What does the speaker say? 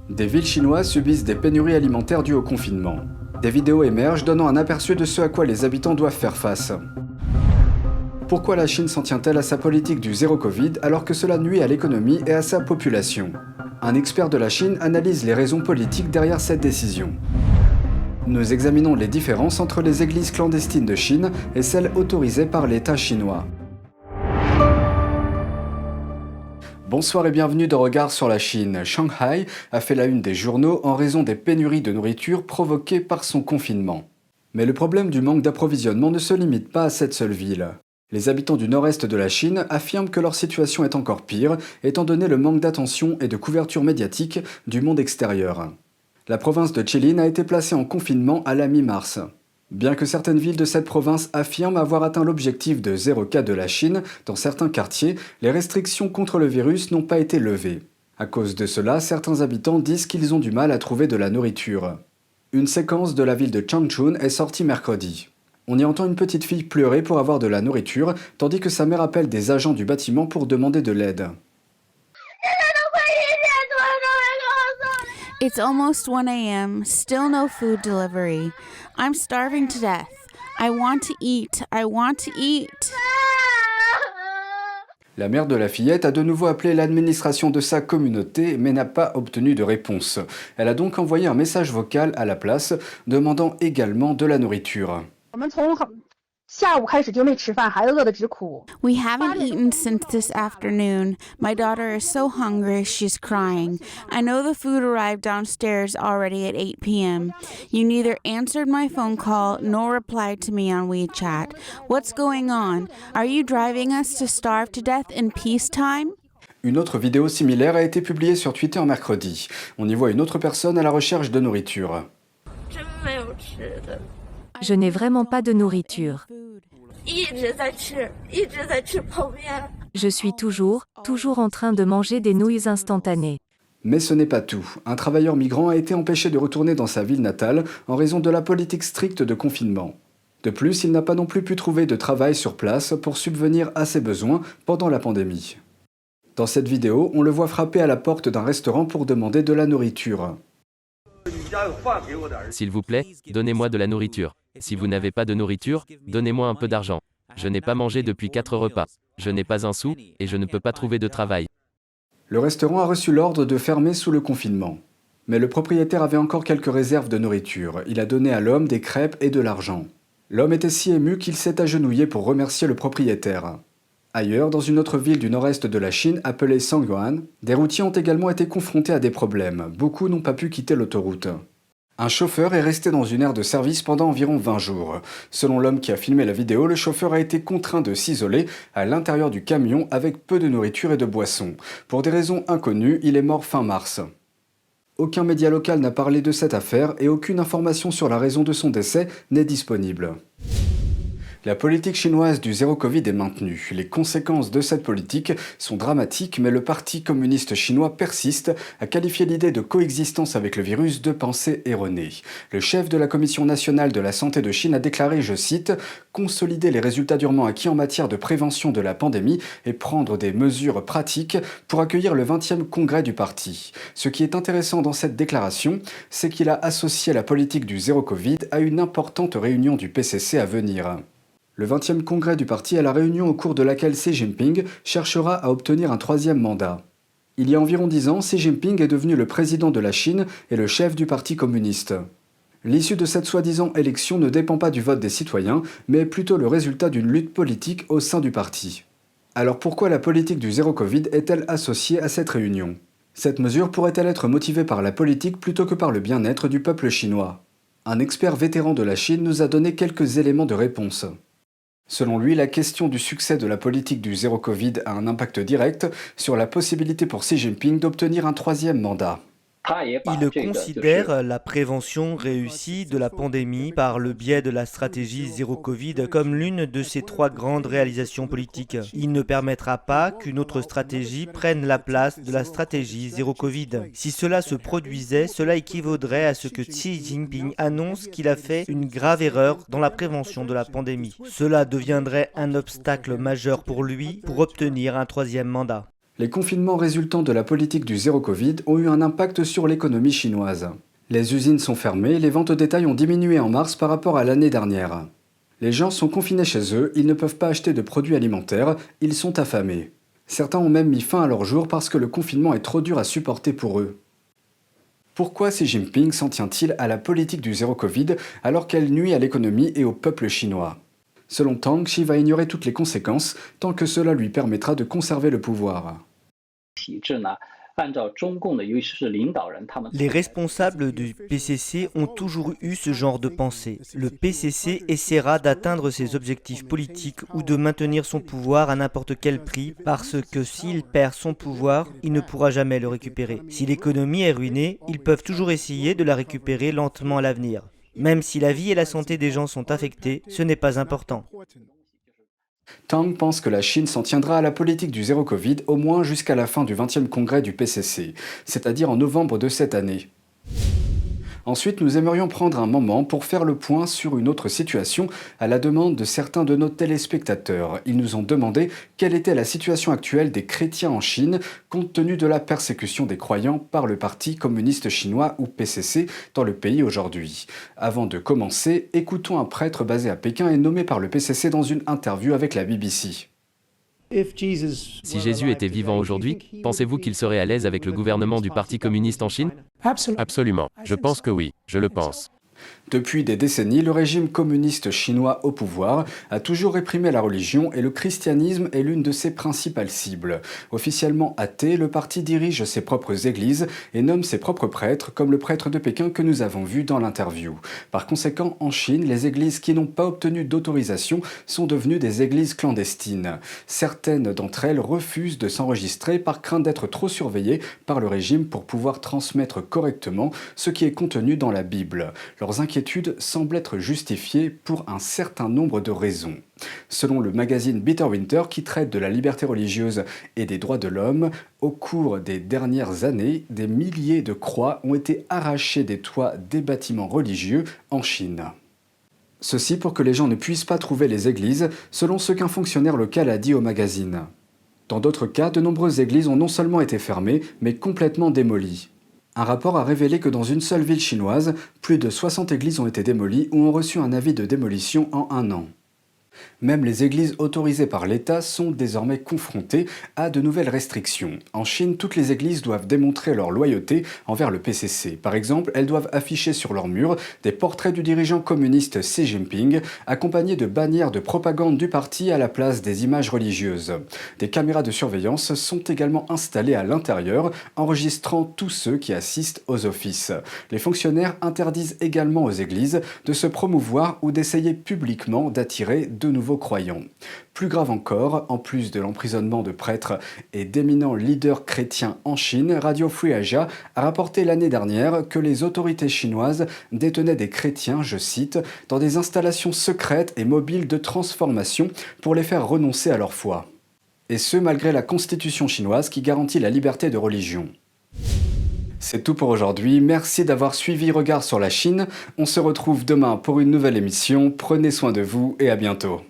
Des villes chinoises subissent des pénuries alimentaires dues au confinement. Des vidéos émergent donnant un aperçu de ce à quoi les habitants doivent faire face. Pourquoi la Chine s'en tient-elle à sa politique du zéro Covid alors que cela nuit à l'économie et à sa population? Un expert de la Chine analyse les raisons politiques derrière cette décision. Nous examinons les différences entre les églises clandestines de Chine et celles autorisées par l'État chinois. Bonsoir et bienvenue dans Regard sur la Chine. Shanghai a fait la une des journaux en raison des pénuries de nourriture provoquées par son confinement. Mais le problème du manque d'approvisionnement ne se limite pas à cette seule ville. Les habitants du nord-est de la Chine affirment que leur situation est encore pire, étant donné le manque d'attention et de couverture médiatique du monde extérieur. La province de Jilin a été placée en confinement à la mi-mars. Bien que certaines villes de cette province affirment avoir atteint l'objectif de 0 cas de la Chine, dans certains quartiers, les restrictions contre le virus n'ont pas été levées. À cause de cela, certains habitants disent qu'ils ont du mal à trouver de la nourriture. Une séquence de la ville de Changchun est sortie mercredi. On y entend une petite fille pleurer pour avoir de la nourriture, tandis que sa mère appelle des agents du bâtiment pour demander de l'aide. It's almost 1 a.m., still no food delivery. I'm starving to death. I want to eat. I want to eat. La mère de la fillette a de nouveau appelé l'administration de sa communauté, mais n'a pas obtenu de réponse. Elle a donc envoyé un message vocal à la place, demandant également de la nourriture. We haven't eaten since this afternoon. My daughter is so hungry, she's crying. I know the food arrived downstairs already at 8 p.m. You neither answered my phone call nor replied to me on WeChat. What's going on? Are you driving us to starve to death in peacetime? Une autre vidéo similaire a été publiée sur Twitter mercredi. On y voit une autre personne à la recherche de nourriture. Je n'ai vraiment pas de nourriture. Je suis toujours en train de manger des nouilles instantanées. Mais ce n'est pas tout. Un travailleur migrant a été empêché de retourner dans sa ville natale en raison de la politique stricte de confinement. De plus, il n'a pas non plus pu trouver de travail sur place pour subvenir à ses besoins pendant la pandémie. Dans cette vidéo, on le voit frapper à la porte d'un restaurant pour demander de la nourriture. S'il vous plaît, donnez-moi de la nourriture. Si vous n'avez pas de nourriture, donnez-moi un peu d'argent. Je n'ai pas mangé depuis 4 repas. Je n'ai pas un sou, et je ne peux pas trouver de travail. Le restaurant a reçu l'ordre de fermer sous le confinement. Mais le propriétaire avait encore quelques réserves de nourriture. Il a donné à l'homme des crêpes et de l'argent. L'homme était si ému qu'il s'est agenouillé pour remercier le propriétaire. Ailleurs, dans une autre ville du nord-est de la Chine, appelée Songyuan, des routiers ont également été confrontés à des problèmes. Beaucoup n'ont pas pu quitter l'autoroute. Un chauffeur est resté dans une aire de service pendant environ 20 jours. Selon l'homme qui a filmé la vidéo, le chauffeur a été contraint de s'isoler à l'intérieur du camion avec peu de nourriture et de boissons. Pour des raisons inconnues, il est mort fin mars. Aucun média local n'a parlé de cette affaire et aucune information sur la raison de son décès n'est disponible. La politique chinoise du zéro Covid est maintenue. Les conséquences de cette politique sont dramatiques, mais le Parti communiste chinois persiste à qualifier l'idée de coexistence avec le virus de pensée erronée. Le chef de la Commission nationale de la santé de Chine a déclaré, je cite, « consolider les résultats durement acquis en matière de prévention de la pandémie et prendre des mesures pratiques pour accueillir le 20e congrès du parti ». Ce qui est intéressant dans cette déclaration, c'est qu'il a associé la politique du zéro Covid à une importante réunion du PCC à venir. Le 20e congrès du parti est la réunion au cours de laquelle Xi Jinping cherchera à obtenir un 3e mandat. Il y a environ 10 ans, Xi Jinping est devenu le président de la Chine et le chef du parti communiste. L'issue de cette soi-disant élection ne dépend pas du vote des citoyens, mais plutôt le résultat d'une lutte politique au sein du parti. Alors pourquoi la politique du zéro Covid est-elle associée à cette réunion? Cette mesure pourrait-elle être motivée par la politique plutôt que par le bien-être du peuple chinois? Un expert vétéran de la Chine nous a donné quelques éléments de réponse. Selon lui, la question du succès de la politique du zéro Covid a un impact direct sur la possibilité pour Xi Jinping d'obtenir un 3e mandat. Il considère la prévention réussie de la pandémie par le biais de la stratégie zéro Covid comme l'une de ses 3 grandes réalisations politiques. Il ne permettra pas qu'une autre stratégie prenne la place de la stratégie zéro Covid. Si cela se produisait, cela équivaudrait à ce que Xi Jinping annonce qu'il a fait une grave erreur dans la prévention de la pandémie. Cela deviendrait un obstacle majeur pour lui pour obtenir un 3e mandat. Les confinements résultant de la politique du zéro Covid ont eu un impact sur l'économie chinoise. Les usines sont fermées, les ventes au détail ont diminué en mars par rapport à l'année dernière. Les gens sont confinés chez eux, ils ne peuvent pas acheter de produits alimentaires, ils sont affamés. Certains ont même mis fin à leur jour parce que le confinement est trop dur à supporter pour eux. Pourquoi Xi Jinping s'en tient-il à la politique du zéro Covid alors qu'elle nuit à l'économie et au peuple chinois? Selon Tang, Xi va ignorer toutes les conséquences tant que cela lui permettra de conserver le pouvoir. Les responsables du PCC ont toujours eu ce genre de pensée. Le PCC essaiera d'atteindre ses objectifs politiques ou de maintenir son pouvoir à n'importe quel prix parce que s'il perd son pouvoir, il ne pourra jamais le récupérer. Si l'économie est ruinée, ils peuvent toujours essayer de la récupérer lentement à l'avenir. Même si la vie et la santé des gens sont affectés, ce n'est pas important. Tang pense que la Chine s'en tiendra à la politique du zéro Covid au moins jusqu'à la fin du 20e congrès du PCC, c'est-à-dire en novembre de cette année. Ensuite, nous aimerions prendre un moment pour faire le point sur une autre situation à la demande de certains de nos téléspectateurs. Ils nous ont demandé quelle était la situation actuelle des chrétiens en Chine compte tenu de la persécution des croyants par le Parti communiste chinois ou PCC dans le pays aujourd'hui. Avant de commencer, écoutons un prêtre basé à Pékin et nommé par le PCC dans une interview avec la BBC. Si Jésus était vivant aujourd'hui, pensez-vous qu'il serait à l'aise avec le gouvernement du Parti communiste en Chine? Absolument. Je pense que oui, je le pense. Depuis des décennies, le régime communiste chinois au pouvoir a toujours réprimé la religion et le christianisme est l'une de ses principales cibles. Officiellement athée, le parti dirige ses propres églises et nomme ses propres prêtres, comme le prêtre de Pékin que nous avons vu dans l'interview. Par conséquent, en Chine, les églises qui n'ont pas obtenu d'autorisation sont devenues des églises clandestines. Certaines d'entre elles refusent de s'enregistrer par crainte d'être trop surveillées par le régime pour pouvoir transmettre correctement ce qui est contenu dans la Bible. Leurs inquiétudes semblent être justifiées pour un certain nombre de raisons. Selon le magazine Bitter Winter, qui traite de la liberté religieuse et des droits de l'homme, au cours des dernières années, des milliers de croix ont été arrachées des toits des bâtiments religieux en Chine. Ceci pour que les gens ne puissent pas trouver les églises, selon ce qu'un fonctionnaire local a dit au magazine. Dans d'autres cas, de nombreuses églises ont non seulement été fermées, mais complètement démolies. Un rapport a révélé que dans une seule ville chinoise, plus de 60 églises ont été démolies ou ont reçu un avis de démolition en 1 an. Même les églises autorisées par l'État sont désormais confrontées à de nouvelles restrictions. En Chine, toutes les églises doivent démontrer leur loyauté envers le PCC. Par exemple, elles doivent afficher sur leurs murs des portraits du dirigeant communiste Xi Jinping, accompagnés de bannières de propagande du parti à la place des images religieuses. Des caméras de surveillance sont également installées à l'intérieur, enregistrant tous ceux qui assistent aux offices. Les fonctionnaires interdisent également aux églises de se promouvoir ou d'essayer publiquement d'attirer de nouveaux croyants. Plus grave encore, en plus de l'emprisonnement de prêtres et d'éminents leaders chrétiens en Chine, Radio Free Asia a rapporté l'année dernière que les autorités chinoises détenaient des chrétiens, je cite, dans des installations secrètes et mobiles de transformation pour les faire renoncer à leur foi. Et ce, malgré la constitution chinoise qui garantit la liberté de religion. C'est tout pour aujourd'hui, merci d'avoir suivi Regard sur la Chine. On se retrouve demain pour une nouvelle émission, prenez soin de vous et à bientôt.